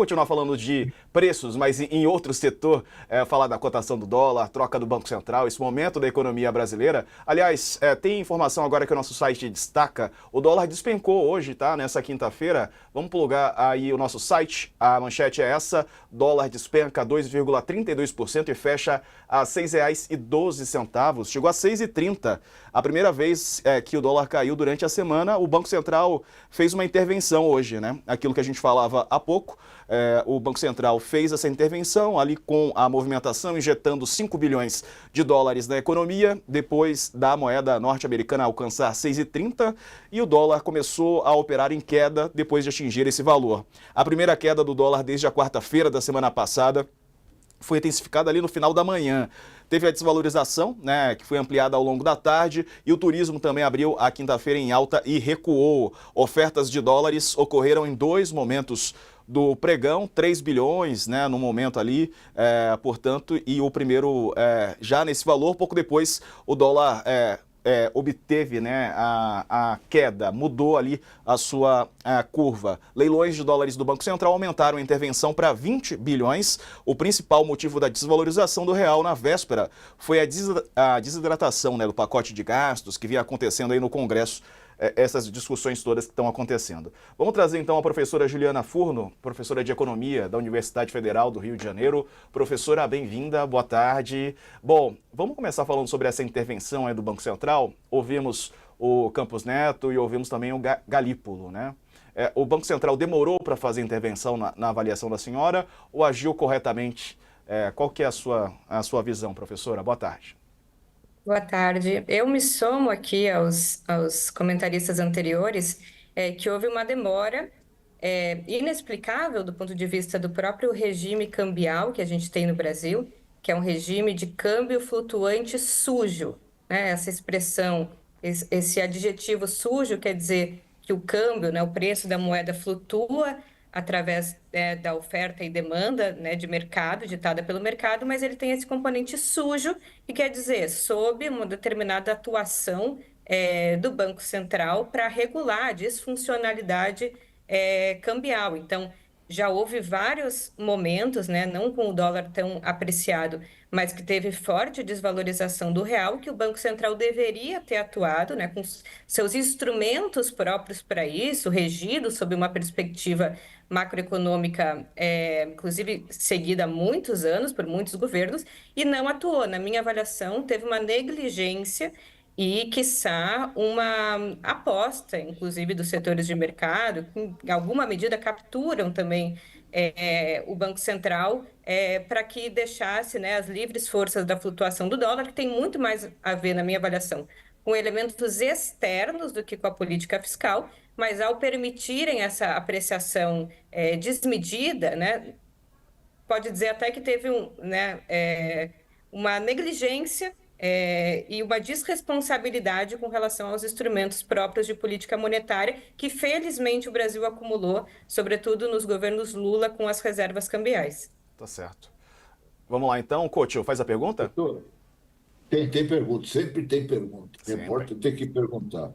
Continuar falando de preços, mas em outro setor, falar da cotação do dólar, troca do Banco Central, esse momento da economia brasileira. Aliás, tem informação agora que o nosso site destaca, o dólar despencou hoje, tá? Nessa quinta-feira. Vamos plugar aí o nosso site, a manchete é essa, dólar despenca 2,32% e fecha a R$ 6,12. Chegou a 6,30. A primeira vez que o dólar caiu durante a semana, o Banco Central fez uma intervenção hoje, né? Aquilo que a gente falava há pouco. O Banco Central fez essa intervenção ali com a movimentação, injetando 5 bilhões de dólares na economia, depois da moeda norte-americana alcançar 6,30 e o dólar começou a operar em queda depois de atingir esse valor. A primeira queda do dólar desde a quarta-feira da semana passada foi intensificada ali no final da manhã. Teve a desvalorização, né, que foi ampliada ao longo da tarde, e o turismo também abriu a quinta-feira em alta e recuou. Ofertas de dólares ocorreram em dois momentos do pregão, 3 bilhões, né, no momento ali, portanto, e o primeiro já nesse valor, pouco depois o dólar obteve, né, a queda, mudou ali a sua curva. Leilões de dólares do Banco Central aumentaram a intervenção para 20 bilhões. O principal motivo da desvalorização do real na véspera foi a desidratação, né, do pacote de gastos que vinha acontecendo aí no Congresso, essas discussões todas que estão acontecendo. Vamos trazer então a professora Juliana Furno, professora de Economia da Universidade Federal do Rio de Janeiro. Professora, bem-vinda, boa tarde. Bom, vamos começar falando sobre essa intervenção do Banco Central. Ouvimos o Campos Neto e ouvimos também o Galípolo, né? O Banco Central demorou para fazer a intervenção na avaliação da senhora ou agiu corretamente? Qual que é a sua visão, professora? Boa tarde. Boa tarde. Eu me somo aqui aos comentaristas anteriores, que houve uma demora inexplicável do ponto de vista do próprio regime cambial que a gente tem no Brasil, que é um regime de câmbio flutuante sujo, né? Essa expressão, esse adjetivo sujo quer dizer que o câmbio, né, o preço da moeda flutua através da oferta e demanda, né, de mercado, ditada pelo mercado, mas ele tem esse componente sujo, que quer dizer, sob uma determinada atuação do Banco Central para regular a disfuncionalidade cambial. Então, já houve vários momentos, né, não com o dólar tão apreciado, mas que teve forte desvalorização do real, que o Banco Central deveria ter atuado, né, com seus instrumentos próprios para isso, regidos sob uma perspectiva macroeconômica, inclusive seguida há muitos anos por muitos governos, e não atuou. Na minha avaliação, teve uma negligência e, quiçá, uma aposta, inclusive, dos setores de mercado, que, em alguma medida, capturam também o Banco Central para que deixasse, né, as livres forças da flutuação do dólar, que tem muito mais a ver, na minha avaliação, com elementos externos do que com a política fiscal, mas ao permitirem essa apreciação desmedida, né, pode dizer até que teve uma negligência e uma desresponsabilidade com relação aos instrumentos próprios de política monetária, que felizmente o Brasil acumulou, sobretudo nos governos Lula, com as reservas cambiais. Tá certo. Vamos lá então, Coutinho, faz a pergunta? Doutor, tem pergunta, sempre tem pergunta. Sempre. Repórter tem que perguntar.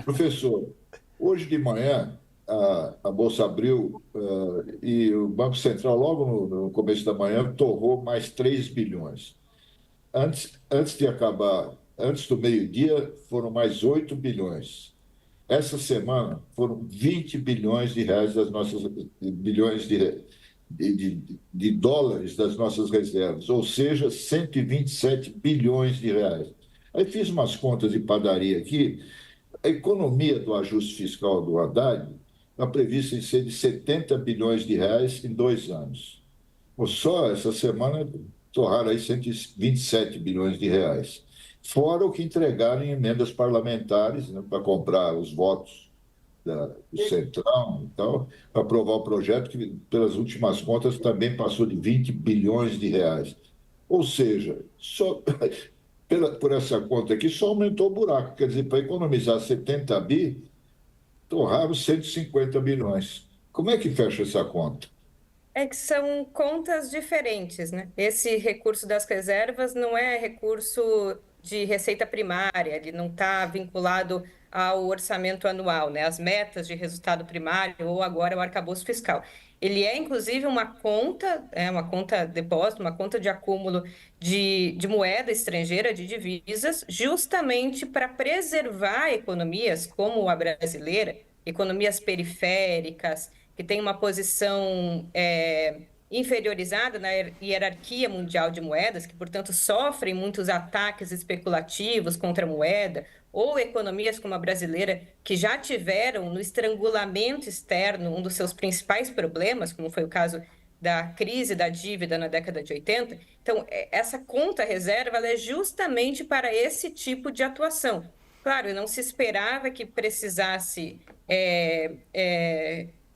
Professor, hoje de manhã a Bolsa abriu e o Banco Central, logo no começo da manhã, torrou mais 3 bilhões. Antes de acabar, antes do meio-dia, foram mais 8 bilhões. Essa semana foram 20 bilhões de reais das nossas bilhões de dólares das nossas reservas, ou seja, 127 bilhões de reais. Aí fiz umas contas de padaria aqui. A economia do ajuste fiscal do Haddad está prevista em ser de 70 bilhões de reais em 2 anos. Só essa semana torraram aí 127 bilhões de reais. Fora o que entregaram em emendas parlamentares, né, para comprar os votos do Centrão e tal, para aprovar o projeto, que, pelas últimas contas, também passou de 20 bilhões de reais. Ou seja, só por essa conta aqui, só aumentou o buraco. Quer dizer, para economizar 70 bi, torraram 150 bilhões. Como é que fecha essa conta? É que são contas diferentes, né? Esse recurso das reservas não é recurso de receita primária, ele não está vinculado ao orçamento anual, né? As metas de resultado primário ou agora o arcabouço fiscal. Ele é, inclusive, uma conta depósito, uma conta de acúmulo de moeda estrangeira, de divisas, justamente para preservar economias como a brasileira, economias periféricas, que têm uma posição inferiorizada na hierarquia mundial de moedas, que, portanto, sofrem muitos ataques especulativos contra a moeda, ou economias como a brasileira, que já tiveram no estrangulamento externo um dos seus principais problemas, como foi o caso da crise da dívida na década de 80. Então, essa conta reserva ela é justamente para esse tipo de atuação. Claro, não se esperava que precisasse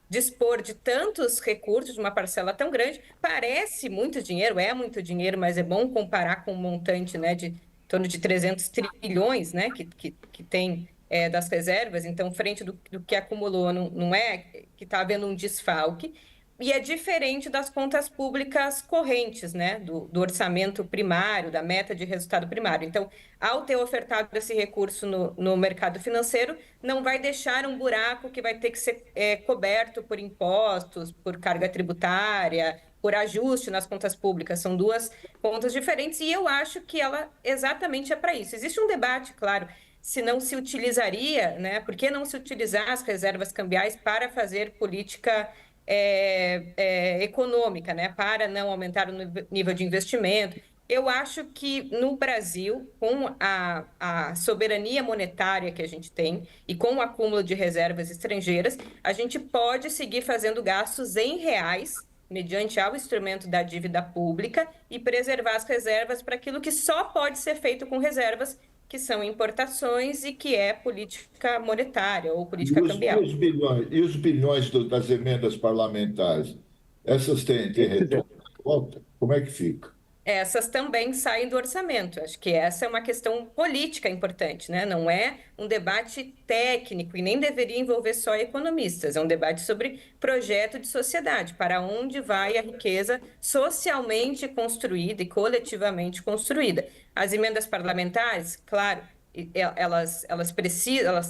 dispor de tantos recursos, de uma parcela tão grande. Parece muito dinheiro, é muito dinheiro, mas é bom comparar com um montante, né, de em torno de 300 trilhões, né, que tem das reservas. Então, frente do que acumulou, não é que está havendo um desfalque. E é diferente das contas públicas correntes, né, do orçamento primário, da meta de resultado primário. Então, ao ter ofertado esse recurso no mercado financeiro, não vai deixar um buraco que vai ter que ser coberto por impostos, por carga tributária, por ajuste nas contas públicas. São duas contas diferentes e eu acho que ela exatamente é para isso. Existe um debate, claro, se não se utilizaria, né? Por que não se utilizar as reservas cambiais para fazer política econômica, né? Para não aumentar o nível de investimento? Eu acho que no Brasil, com a soberania monetária que a gente tem e com o acúmulo de reservas estrangeiras, a gente pode seguir fazendo gastos em reais, mediante ao instrumento da dívida pública, e preservar as reservas para aquilo que só pode ser feito com reservas, que são importações e que é política monetária ou E política cambial. os bilhões das emendas parlamentares? Essas têm retorno de volta? Como é que fica? Essas também saem do orçamento. Acho que essa é uma questão política importante, né? Não é um debate técnico e nem deveria envolver só economistas. É um debate sobre projeto de sociedade, para onde vai a riqueza socialmente construída e coletivamente construída. As emendas parlamentares, claro, elas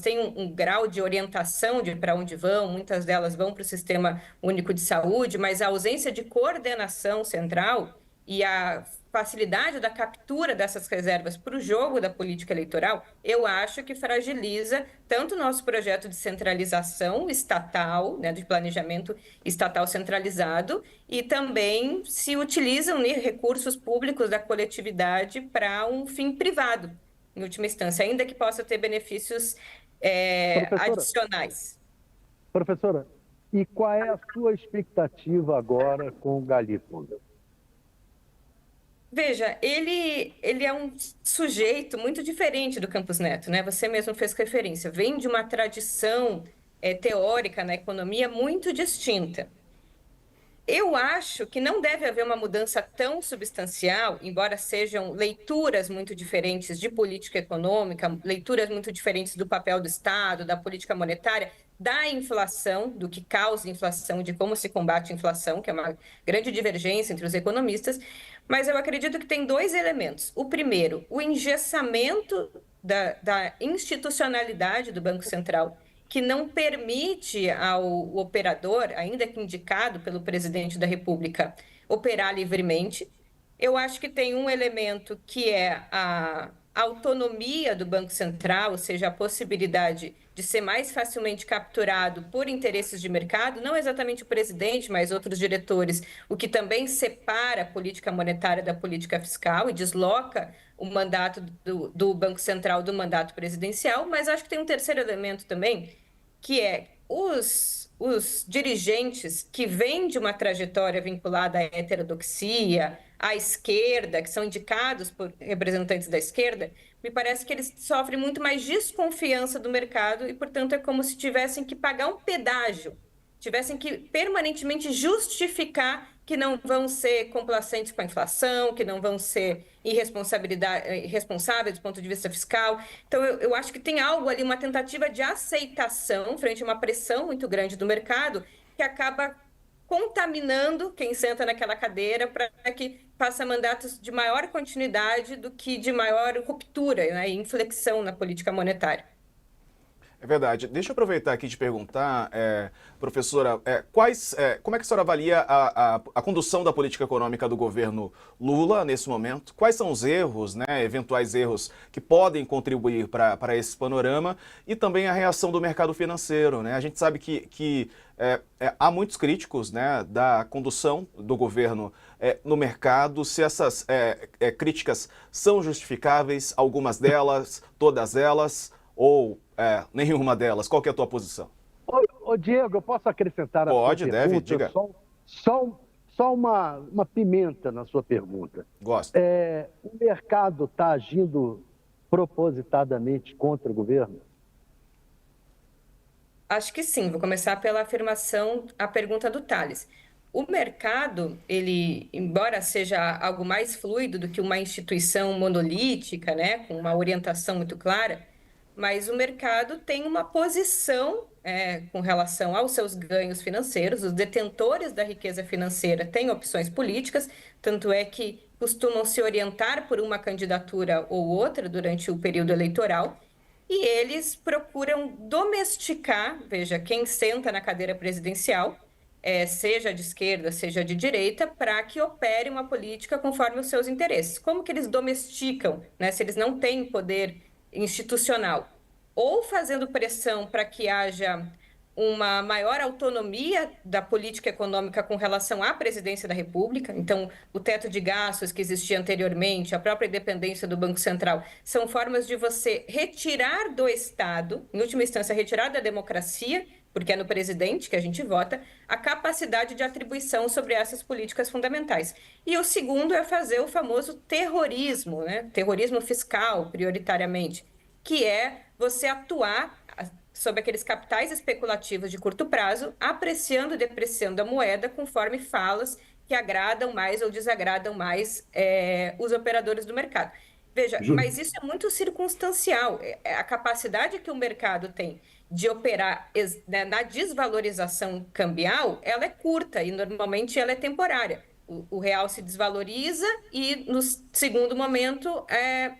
têm um grau de orientação de para onde vão, muitas delas vão para o Sistema Único de Saúde, mas a ausência de coordenação central e a facilidade da captura dessas reservas para o jogo da política eleitoral, eu acho que fragiliza tanto o nosso projeto de centralização estatal, né, de planejamento estatal centralizado, e também se utilizam, né, recursos públicos da coletividade para um fim privado, em última instância, ainda que possa ter benefícios Professora, adicionais. professora, e qual é a sua expectativa agora com o Gallipoli? Veja, ele é um sujeito muito diferente do Campos Neto, né? Você mesmo fez referência. Vem de uma tradição teórica na economia muito distinta. Eu acho que não deve haver uma mudança tão substancial, embora sejam leituras muito diferentes de política econômica, leituras muito diferentes do papel do Estado, da política monetária, da inflação, do que causa inflação, de como se combate a inflação, que é uma grande divergência entre os economistas. Mas eu acredito que tem dois elementos. O primeiro, o engessamento da institucionalidade do Banco Central, que não permite ao operador, ainda que indicado pelo presidente da República, operar livremente. Eu acho que tem um elemento que é a autonomia do Banco Central, ou seja, a possibilidade de ser mais facilmente capturado por interesses de mercado, não exatamente o presidente, mas outros diretores, o que também separa a política monetária da política fiscal e desloca o mandato do Banco Central do mandato presidencial. Mas acho que tem um terceiro elemento também, que é os dirigentes que vêm de uma trajetória vinculada à heterodoxia, à esquerda, que são indicados por representantes da esquerda, me parece que eles sofrem muito mais desconfiança do mercado e, portanto, é como se tivessem que pagar um pedágio, tivessem que permanentemente justificar que não vão ser complacentes com a inflação, que não vão ser irresponsáveis do ponto de vista fiscal. Então, eu acho que tem algo ali, uma tentativa de aceitação frente a uma pressão muito grande do mercado, que acaba contaminando quem senta naquela cadeira para que faça mandatos de maior continuidade do que de maior ruptura, né, e inflexão na política monetária. É verdade. Deixa eu aproveitar aqui e te perguntar, professora, como é que a senhora avalia a condução da política econômica do governo Lula nesse momento? Quais são os erros, né, eventuais erros que podem contribuir para esse panorama e também a reação do mercado financeiro, né? A gente sabe que há muitos críticos, né, da condução do governo no mercado, se essas críticas são justificáveis, algumas delas, todas elas, ou nenhuma delas. Qual que é a tua posição? Ô Diego, eu posso acrescentar a Pode, sua deve, pergunta? diga. Só uma pimenta na sua pergunta. Gosto. O mercado está agindo propositadamente contra o governo? Acho que sim. Vou começar pela afirmação, a pergunta do Tales. O mercado, ele, embora seja algo mais fluido do que uma instituição monolítica, né, com uma orientação muito clara, mas o mercado tem uma posição com relação aos seus ganhos financeiros. Os detentores da riqueza financeira têm opções políticas, tanto é que costumam se orientar por uma candidatura ou outra durante o período eleitoral. E eles procuram domesticar, veja, quem senta na cadeira presidencial, seja de esquerda, seja de direita, para que opere uma política conforme os seus interesses. Como que eles domesticam, né, se eles não têm poder institucional? Ou fazendo pressão para que haja uma maior autonomia da política econômica com relação à presidência da República. Então, o teto de gastos que existia anteriormente, a própria independência do Banco Central, são formas de você retirar do Estado, em última instância, retirar da democracia, porque é no presidente que a gente vota, a capacidade de atribuição sobre essas políticas fundamentais. E o segundo é fazer o famoso terrorismo, né? Terrorismo fiscal, prioritariamente, que é você atuar sobre aqueles capitais especulativos de curto prazo, apreciando e depreciando a moeda conforme falas que agradam mais ou desagradam mais os operadores do mercado. Veja, mas isso é muito circunstancial. A capacidade que o mercado tem de operar na desvalorização cambial, ela é curta e normalmente ela é temporária. O real se desvaloriza e no segundo momento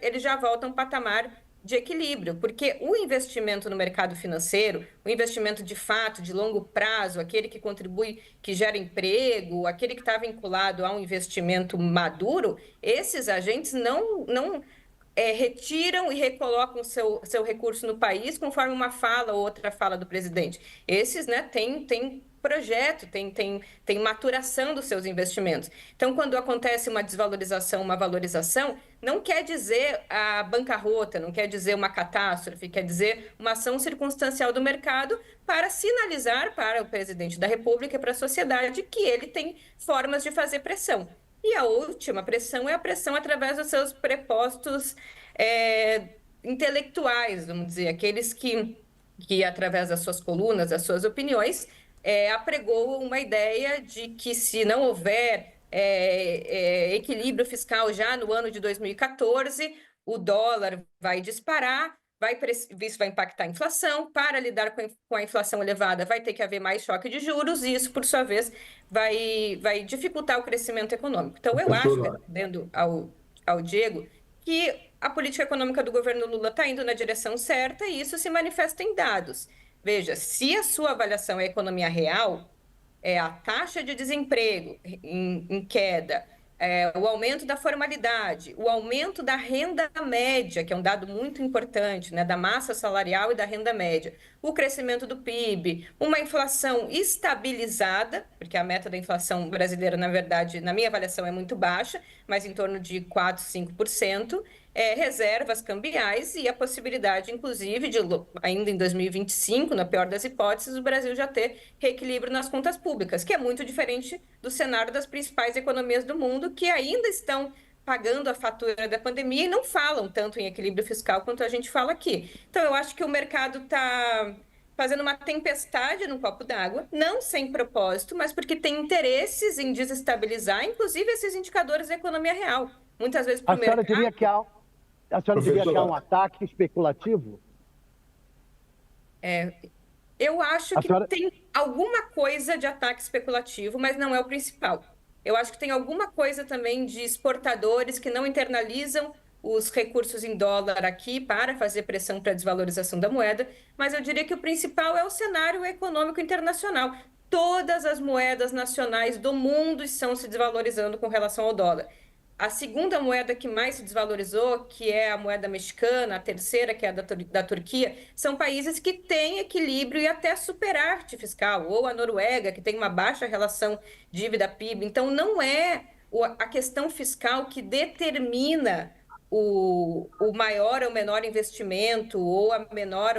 ele já volta a um patamar de equilíbrio, porque o investimento no mercado financeiro, o investimento de fato, de longo prazo, aquele que contribui, que gera emprego, aquele que está vinculado a um investimento maduro, esses agentes não retiram e recolocam seu recurso no país conforme uma fala ou outra fala do presidente. Esses, né, têm projeto, tem maturação dos seus investimentos. Então, quando acontece uma desvalorização, uma valorização, não quer dizer a bancarrota, não quer dizer uma catástrofe, quer dizer uma ação circunstancial do mercado para sinalizar para o presidente da República e para a sociedade que ele tem formas de fazer pressão. E a última pressão é a pressão através dos seus prepostos intelectuais, vamos dizer, aqueles que através das suas colunas, das suas opiniões, apregou uma ideia de que se não houver equilíbrio fiscal já no ano de 2014, o dólar vai disparar, isso vai impactar a inflação. Para lidar com a inflação elevada, vai ter que haver mais choque de juros, e isso, por sua vez, vai dificultar o crescimento econômico. Então, eu acho, respondendo ao Diego, que a política econômica do governo Lula está indo na direção certa e isso se manifesta em dados. Veja, se a sua avaliação é a economia real, a taxa de desemprego em queda, o aumento da formalidade, o aumento da renda média, que é um dado muito importante, né, da massa salarial e da renda média, o crescimento do PIB, uma inflação estabilizada, porque a meta da inflação brasileira, na verdade, na minha avaliação, é muito baixa, mas em torno de 4, 5%, reservas cambiais e a possibilidade, inclusive, de, ainda em 2025, na pior das hipóteses, o Brasil já ter reequilíbrio nas contas públicas, que é muito diferente do cenário das principais economias do mundo, que ainda estão pagando a fatura da pandemia e não falam tanto em equilíbrio fiscal quanto a gente fala aqui. Então, eu acho que o mercado está fazendo uma tempestade num copo d'água, não sem propósito, mas porque tem interesses em desestabilizar, inclusive, esses indicadores da economia real. Muitas vezes para o mercado... A senhora diria que há um ataque especulativo? Eu acho que tem alguma coisa de ataque especulativo, mas não é o principal. Eu acho que tem alguma coisa também de exportadores que não internalizam os recursos em dólar aqui para fazer pressão para a desvalorização da moeda, mas eu diria que o principal é o cenário econômico internacional. Todas as moedas nacionais do mundo estão se desvalorizando com relação ao dólar. A segunda moeda que mais se desvalorizou, que é a moeda mexicana, a terceira, que é a da Turquia, são países que têm equilíbrio e até superávit fiscal, ou a Noruega, que tem uma baixa relação dívida-PIB. Então, não é a questão fiscal que determina o maior ou menor investimento, ou a menor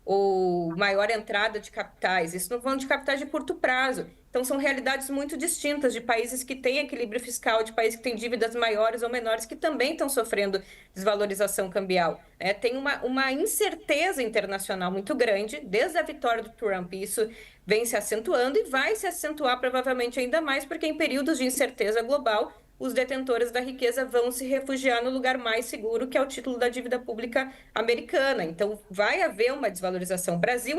ou maior entrada de capitais. Isso não falando de capitais de curto prazo. Então, são realidades muito distintas de países que têm equilíbrio fiscal, de países que têm dívidas maiores ou menores, que também estão sofrendo desvalorização cambial. Tem uma incerteza internacional muito grande, desde a vitória do Trump. Isso vem se acentuando e vai se acentuar provavelmente ainda mais, porque em períodos de incerteza global, os detentores da riqueza vão se refugiar no lugar mais seguro, que é o título da dívida pública americana. Então, vai haver uma desvalorização. O Brasil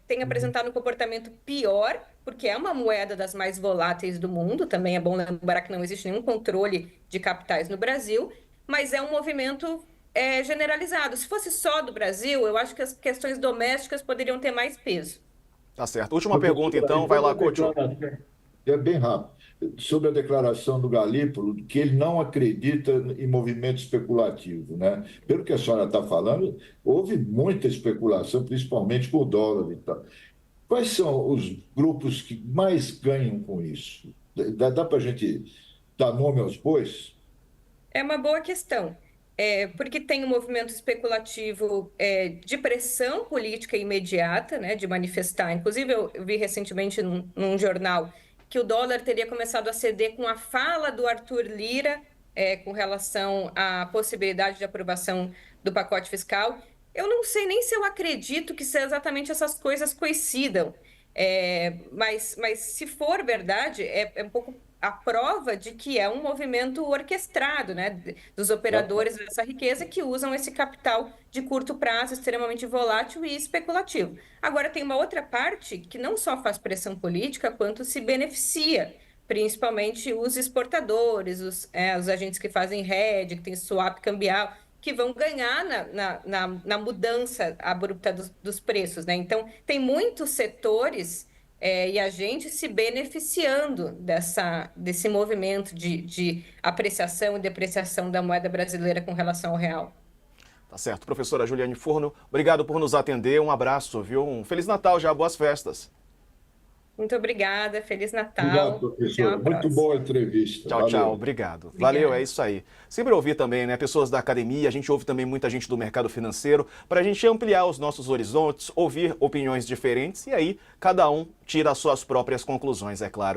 tem apresentado um comportamento pior, porque é uma moeda das mais voláteis do mundo. Também é bom lembrar que não existe nenhum controle de capitais no Brasil, mas é um movimento generalizado. Se fosse só do Brasil, eu acho que as questões domésticas poderiam ter mais peso. Tá certo. Última pergunta, então. Vai lá, Couto. É bem rápido. Sobre a declaração do Galípolo, que ele não acredita em movimento especulativo, né? Pelo que a senhora está falando, houve muita especulação, principalmente com o dólar e tal. Quais são os grupos que mais ganham com isso? Dá para a gente dar nome aos bois? É uma boa questão, porque tem um movimento especulativo de pressão política imediata, né, de manifestar. Inclusive, eu vi recentemente num jornal que o dólar teria começado a ceder com a fala do Arthur Lira com relação à possibilidade de aprovação do pacote fiscal. Eu não sei nem se eu acredito que exatamente essas coisas coincidam, mas se for verdade, é um pouco a prova de que é um movimento orquestrado, né, dos operadores dessa riqueza que usam esse capital de curto prazo, extremamente volátil e especulativo. Agora, tem uma outra parte que não só faz pressão política, quanto se beneficia, principalmente os exportadores, os agentes que fazem hedge, que tem swap cambial, que vão ganhar na mudança abrupta dos preços, né? Então, tem muitos setores e agentes se beneficiando desse movimento de apreciação e depreciação da moeda brasileira com relação ao real. Tá certo. Professora Juliane Furno, obrigado por nos atender. Um abraço, viu? Um Feliz Natal já, boas festas. Muito obrigada, Feliz Natal. Obrigado, professor. Muito boa a entrevista. Tchau, Valeu. tchau. Obrigado. Valeu, é isso aí. Sempre ouvir também, né, pessoas da academia, a gente ouve também muita gente do mercado financeiro, para a gente ampliar os nossos horizontes, ouvir opiniões diferentes e aí cada um tira as suas próprias conclusões, é claro.